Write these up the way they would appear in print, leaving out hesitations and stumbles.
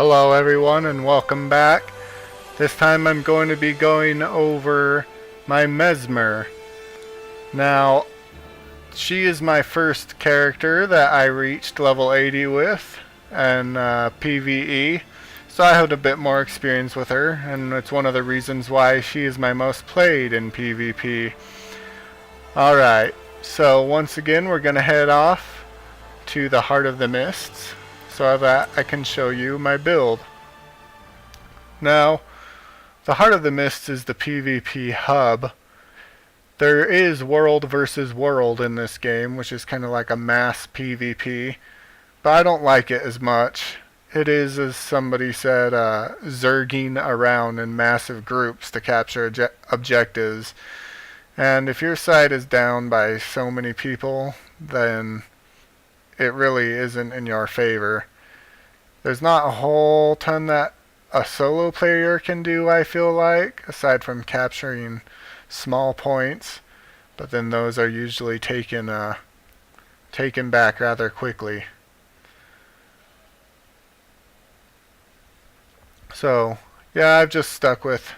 Hello everyone and welcome back. This time I'm going to be going over my Mesmer. Now, she is my first character that I reached level 80 with and PvE, so I had a bit more experience with her, and it's one of the reasons why she is my most played in PvP. Alright, so once again we're going to head off to the Heart of the Mists so that I can show you my build. Now, the Heart of the Mists is the PvP hub. There is world versus world in this game, which is kind of like a mass PvP, but I don't like it as much. It is, as somebody said, zerging around in massive groups to capture objectives. And if your side is down by so many people, then it really isn't in your favor. There's not a whole ton that a solo player can do, I feel like, aside from capturing small points, but then those are usually taken back rather quickly. So, yeah, I've just stuck with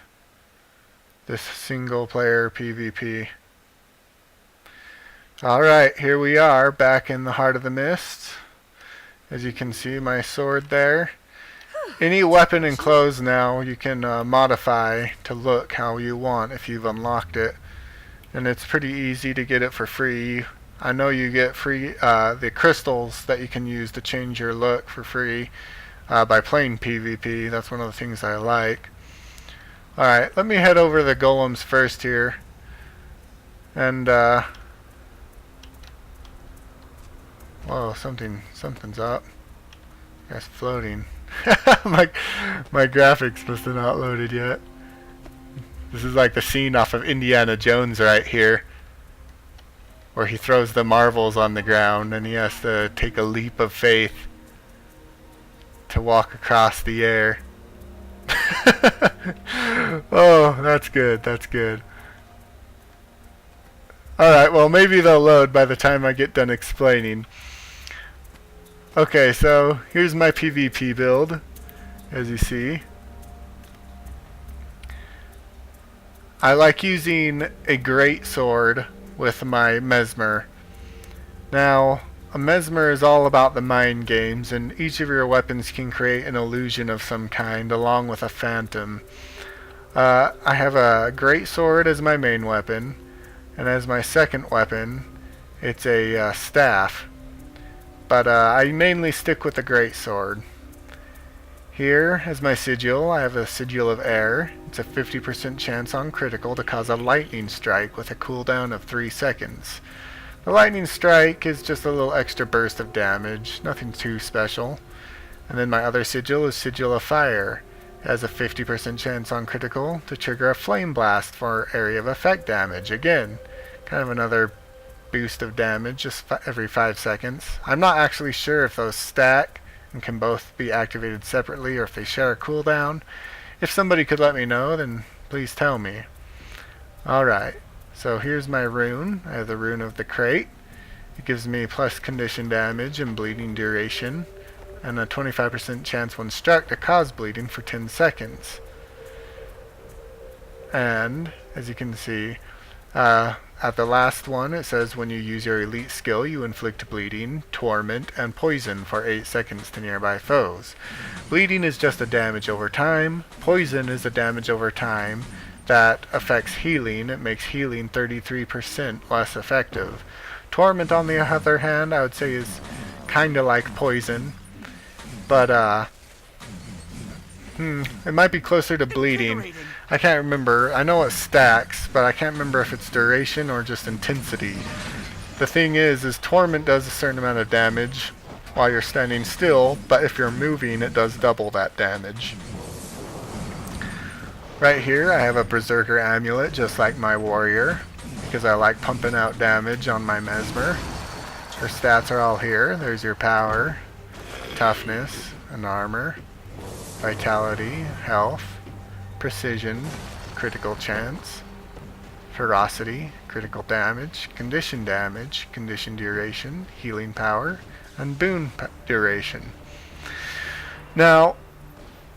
this single player PvP. Alright, here we are back in the Heart of the Mists. As you can see, my sword there. Any weapon and clothes now you can modify to look how you want if you've unlocked it. And it's pretty easy to get it for free. I know you get free the crystals that you can use to change your look for free by playing PvP. That's one of the things I like. Alright, let me head over to the golems first here. And whoa, something's up. Guy's floating. my graphics must have not loaded yet. This is like the scene off of Indiana Jones right here, where he throws the marbles on the ground and he has to take a leap of faith to walk across the air. Oh, that's good, that's good. Alright, well maybe they'll load by the time I get done explaining. Okay, so here's my PvP build, as you see. I like using a great sword with my Mesmer. Now, a Mesmer is all about the mind games, and each of your weapons can create an illusion of some kind, along with a phantom. I have a great sword as my main weapon, and as my second weapon, it's a staff. But I mainly stick with the great sword. Here is my sigil. I have a sigil of air. It's a 50% chance on critical to cause a lightning strike with a cooldown of 3 seconds. The lightning strike is just a little extra burst of damage, nothing too special. And then my other sigil is sigil of fire. It has a 50% chance on critical to trigger a flame blast for area of effect damage. Again, kind of another boost of damage just every 5 seconds. I'm not actually sure if those stack and can both be activated separately or if they share a cooldown. If somebody could let me know, then please tell me. Alright, so here's my rune. I have the rune of the crate. It gives me plus condition damage and bleeding duration, and a 25% chance when struck to cause bleeding for 10 seconds. And, as you can see, at the last one, it says when you use your elite skill, you inflict bleeding, torment, and poison for 8 seconds to nearby foes. Bleeding is just a damage over time. Poison is a damage over time that affects healing. It makes healing 33% less effective. Torment, on the other hand, I would say is kinda like poison, but it might be closer to bleeding. I can't remember. I know it stacks, but I can't remember if it's duration or just intensity. The thing is torment does a certain amount of damage while you're standing still, but if you're moving, it does double that damage. Right here, I have a Berserker amulet, just like my warrior, because I like pumping out damage on my Mesmer. Her stats are all here. There's your power, toughness, and armor, vitality, health, precision, critical chance, ferocity, critical damage, condition duration, healing power, and boon duration. Now,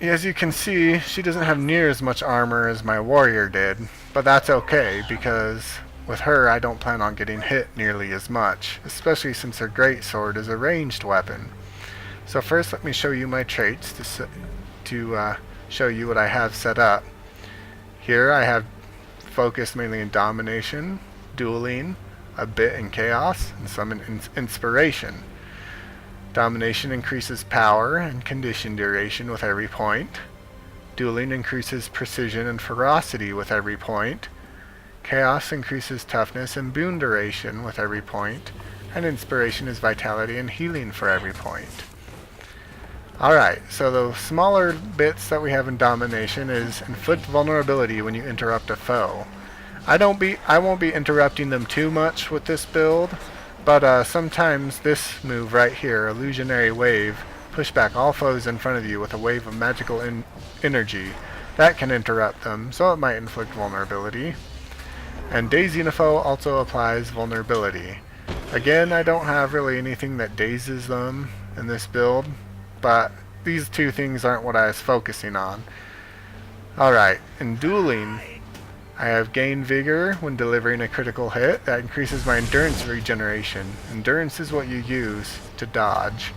As you can see, she doesn't have near as much armor as my warrior did, but that's okay because with her I don't plan on getting hit nearly as much, especially since her greatsword is a ranged weapon. So first let me show you my traits to show you what I have set up. Here I have focused mainly in domination, dueling, a bit in chaos, and some in inspiration. Domination increases power and condition duration with every point. Dueling increases precision and ferocity with every point. Chaos increases toughness and boon duration with every point. And inspiration is vitality and healing for every point. Alright, so the smaller bits that we have in domination is inflict vulnerability when you interrupt a foe. I won't be interrupting them too much with this build, but sometimes this move right here, Illusionary Wave, push back all foes in front of you with a wave of magical energy. That can interrupt them, so it might inflict vulnerability. And Dazing a Foe also applies vulnerability. Again, I don't have really anything that dazes them in this build, but these two things aren't what I was focusing on. Alright, in dueling, I have Gain Vigor when delivering a critical hit. That increases my endurance regeneration. Endurance is what you use to dodge.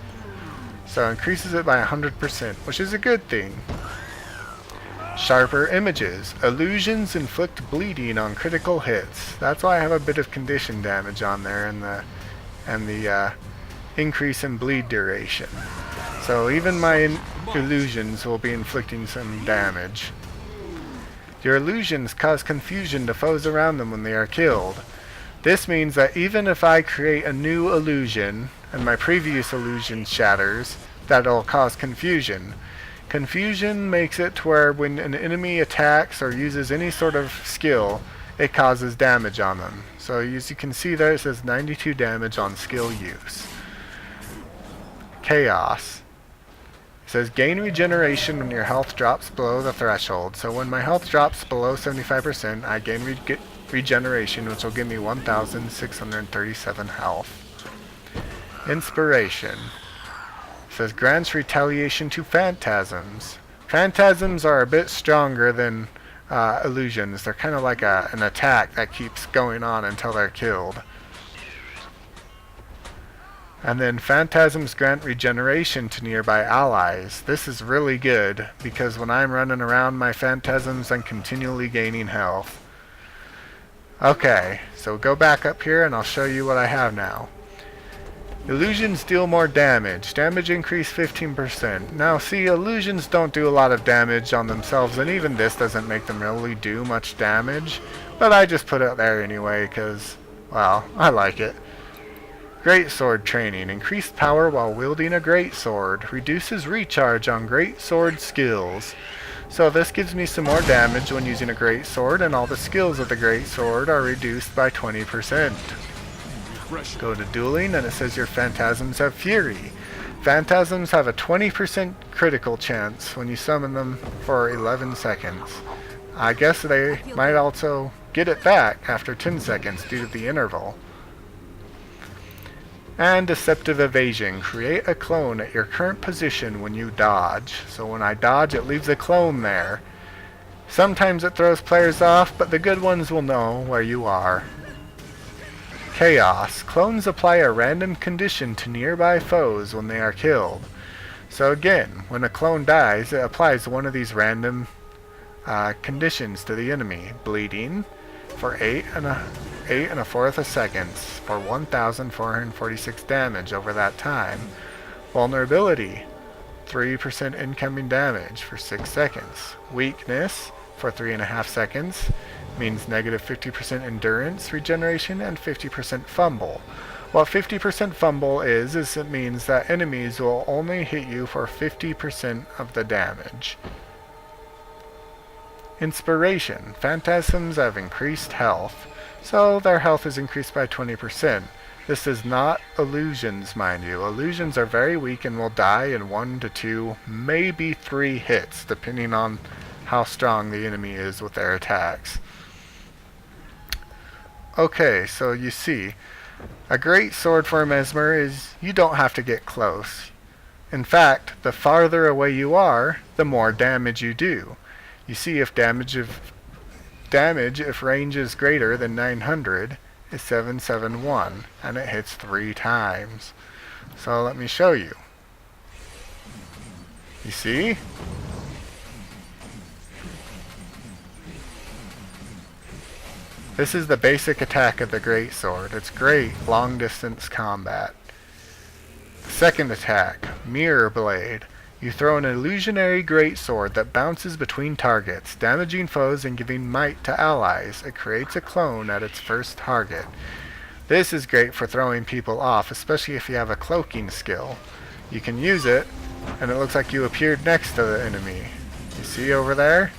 So it increases it by 100%, which is a good thing. Sharper Images. Illusions inflict bleeding on critical hits. That's why I have a bit of condition damage on there and the increase in bleed duration. So even my illusions will be inflicting some damage. Your illusions cause confusion to foes around them when they are killed. This means that even if I create a new illusion, and my previous illusion shatters, that'll cause confusion. Confusion makes it to where when an enemy attacks or uses any sort of skill, it causes damage on them. So as you can see there, it says 92 damage on skill use. Chaos. It says gain regeneration when your health drops below the threshold. So when my health drops below 75%, I gain regeneration, which will give me 1,637 health. Inspiration. It says grants retaliation to phantasms. Phantasms are a bit stronger than illusions. They're kind of like an attack that keeps going on until they're killed. And then phantasms grant regeneration to nearby allies. This is really good because when I'm running around my phantasms, I'm continually gaining health. Okay, so go back up here and I'll show you what I have now. Illusions deal more damage. Damage increase 15%. Now see, illusions don't do a lot of damage on themselves, and even this doesn't make them really do much damage. But I just put it there anyway because, well, I like it. Greatsword training. Increased power while wielding a greatsword. Reduces recharge on greatsword skills. So this gives me some more damage when using a greatsword, and all the skills of the greatsword are reduced by 20%. Go to dueling, and it says your phantasms have fury. Phantasms have a 20% critical chance when you summon them for 11 seconds. I guess they might also get it back after 10 seconds due to the interval. And Deceptive Evasion. Create a clone at your current position when you dodge. So when I dodge, it leaves a clone there. Sometimes it throws players off, but the good ones will know where you are. Chaos. Clones apply a random condition to nearby foes when they are killed. So again, when a clone dies, it applies one of these random conditions to the enemy. Bleeding for 8 1/4 seconds for 1,446 damage over that time. Vulnerability, 3% incoming damage for 6 seconds. Weakness for 3.5 seconds means negative 50% endurance regeneration and 50% fumble. What 50% fumble is it means that enemies will only hit you for 50% of the damage. Inspiration. Phantasms have increased health, so their health is increased by 20%. This is not illusions, mind you. Illusions are very weak and will die in 1 to 2, maybe 3 hits, depending on how strong the enemy is with their attacks. Okay, so you see, a great sword for a Mesmer is you don't have to get close. In fact, the farther away you are, the more damage you do. You see, if range is greater than 900 is 771, and it hits 3 times. So let me show you. You see? This is the basic attack of the greatsword. It's great long distance combat. Second attack, Mirror Blade. You throw an illusionary greatsword that bounces between targets, damaging foes and giving might to allies. It creates a clone at its first target. This is great for throwing people off, especially if you have a cloaking skill. You can use it, and it looks like you appeared next to the enemy. You see over there?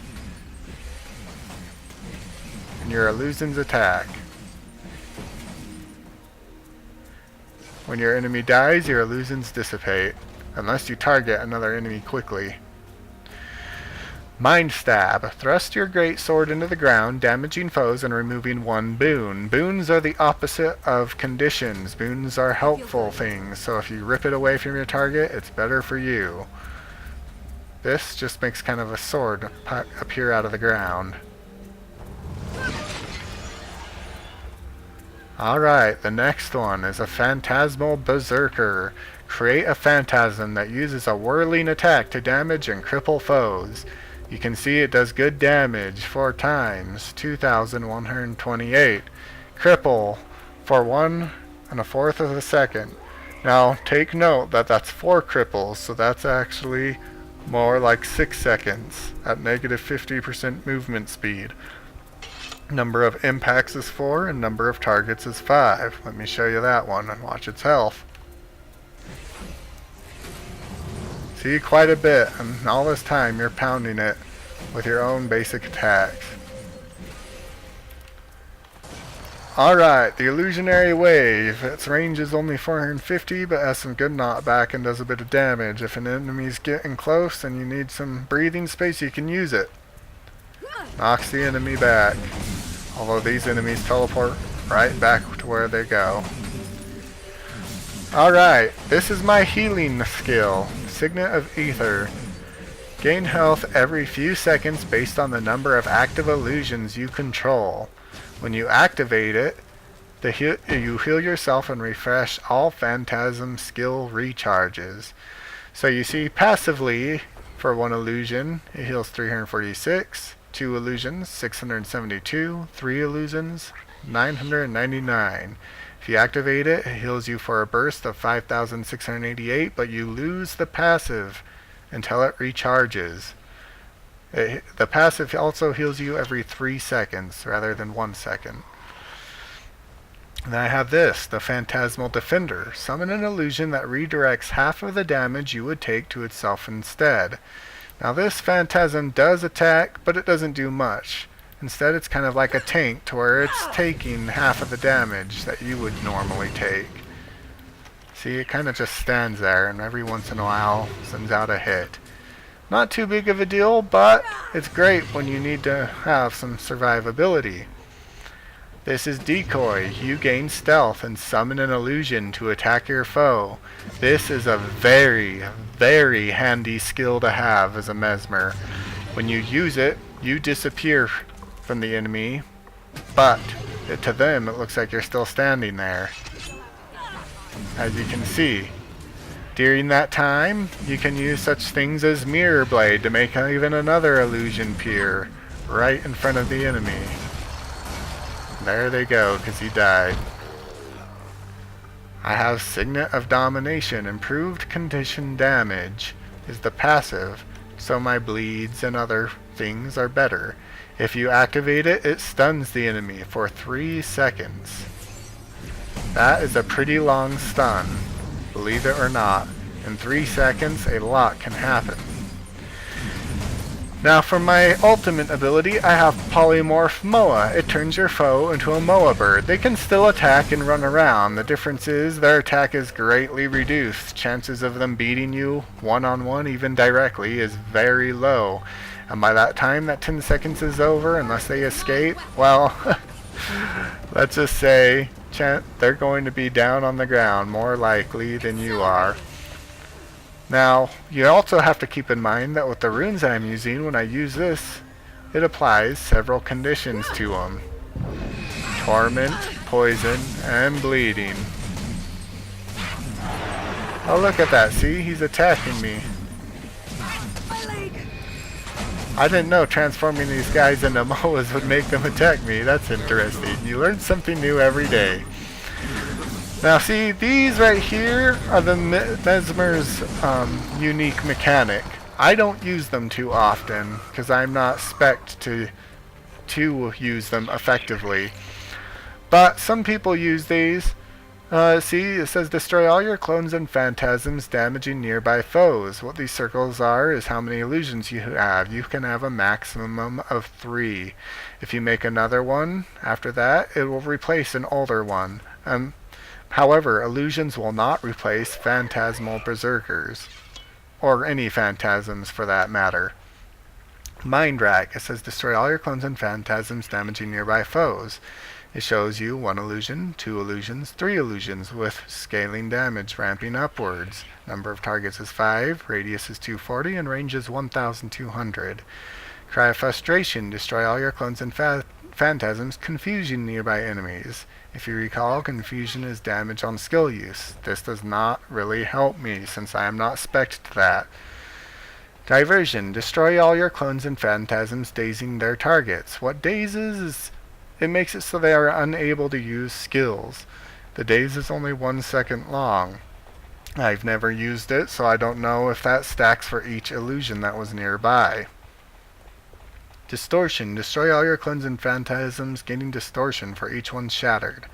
And your illusions attack. When your enemy dies, your illusions dissipate, unless you target another enemy quickly. Mind Stab. Thrust your greatsword into the ground, damaging foes and removing 1 boon. Boons are the opposite of conditions. Boons are helpful things, so if you rip it away from your target, it's better for you. This just makes kind of a sword appear out of the ground. Alright, the next one is a Phantasmal Berserker. Create a phantasm that uses a whirling attack to damage and cripple foes. You can see it does good damage 4 times, 2,128. Cripple for 1 1/4 of a second. Now take note that that's 4 cripples, so that's actually more like 6 seconds at negative 50% movement speed. Number of impacts is 4 and number of targets is 5. Let me show you that one and watch its health. See, quite a bit, and all this time you're pounding it with your own basic attacks. Alright, the Illusionary Wave. Its range is only 450, but has some good knockback and does a bit of damage. If an enemy's getting close and you need some breathing space, you can use it. Knocks the enemy back. Although these enemies teleport right back to where they go. Alright, this is my healing skill. Signet of Ether. Gain health every few seconds based on the number of active illusions you control. When you activate it, you heal yourself and refresh all phantasm skill recharges. So you see, passively, for 1 illusion, it heals 346, 2 illusions, 672, 3 illusions, 999. If you activate it, it heals you for a burst of 5,688, but you lose the passive until it recharges. The passive also heals you every 3 seconds rather than 1 second. And then I have this, the Phantasmal Defender. Summon an illusion that redirects half of the damage you would take to itself instead. Now this phantasm does attack, but it doesn't do much. Instead, it's kind of like a tank to where it's taking half of the damage that you would normally take. See, it kind of just stands there and every once in a while sends out a hit. Not too big of a deal, but it's great when you need to have some survivability. This is Decoy. You gain stealth and summon an illusion to attack your foe. This is a very, very handy skill to have as a Mesmer. When you use it, you disappear from the enemy, but to them it looks like you're still standing there. As you can see, during that time you can use such things as Mirror Blade to make even another illusion appear right in front of the enemy. There they go, because he died. I have Signet of Domination. Improved condition damage is the passive, so my bleeds and other things are better. If you activate it, it stuns the enemy for 3 seconds. That is a pretty long stun, believe it or not. In 3 seconds, a lot can happen. Now for my ultimate ability, I have Polymorph Moa. It turns your foe into a Moa bird. They can still attack and run around. The difference is their attack is greatly reduced. Chances of them beating you one-on-one, even directly, is very low. And by that time that 10 seconds is over, unless they escape, well, let's just say they're going to be down on the ground more likely than you are. Now, you also have to keep in mind that with the runes I'm using, when I use this, it applies several conditions to them. Torment, poison, and bleeding. Oh, look at that. See? He's attacking me. I didn't know transforming these guys into MOAs would make them attack me. That's interesting. You learn something new every day. Now see, these right here are the Mesmer's unique mechanic. I don't use them too often because I'm not spec'd to use them effectively. But some people use these. See, it says destroy all your clones and phantasms, damaging nearby foes. What these circles are is how many illusions you have. You can have a maximum of 3. If you make another one after that, it will replace an older one. However, illusions will not replace phantasmal berserkers, or any phantasms for that matter. Mind Rack, it says destroy all your clones and phantasms, damaging nearby foes. It shows you 1 illusion, 2 illusions, 3 illusions with scaling damage ramping upwards. Number of targets is 5, radius is 240, and range is 1200. Cry of Frustration, destroy all your clones and phantasms, confusing nearby enemies. If you recall, confusion is damage on skill use. This does not really help me since I am not spec'd to that. Diversion, destroy all your clones and phantasms, dazing their targets. What dazes is it makes it so they are unable to use skills. The daze is only 1 second long. I've never used it, so I don't know if that stacks for each illusion that was nearby. Distortion, destroy all your clones and phantasms, gaining distortion for each one shattered.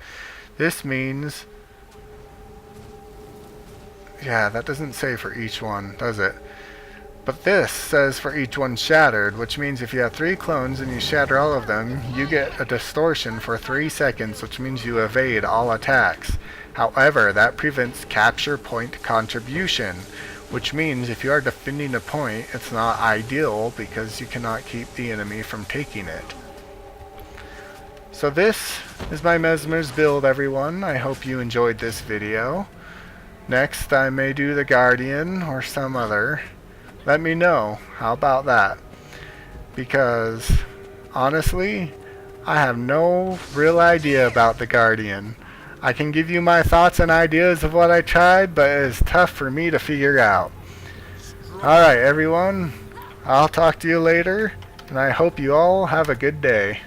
This means... yeah, that doesn't say for each one, does it? But this says for each one shattered, which means if you have 3 clones and you shatter all of them, you get a distortion for 3 seconds, which means you evade all attacks. However, that prevents capture point contribution, which means if you are defending a point, it's not ideal because you cannot keep the enemy from taking it. So this is my Mesmer's build, everyone. I hope you enjoyed this video. Next, I may do the Guardian or some other. Let me know. How about that? Because, honestly, I have no real idea about the Guardian. I can give you my thoughts and ideas of what I tried, but it's tough for me to figure out. Alright, everyone. I'll talk to you later, and I hope you all have a good day.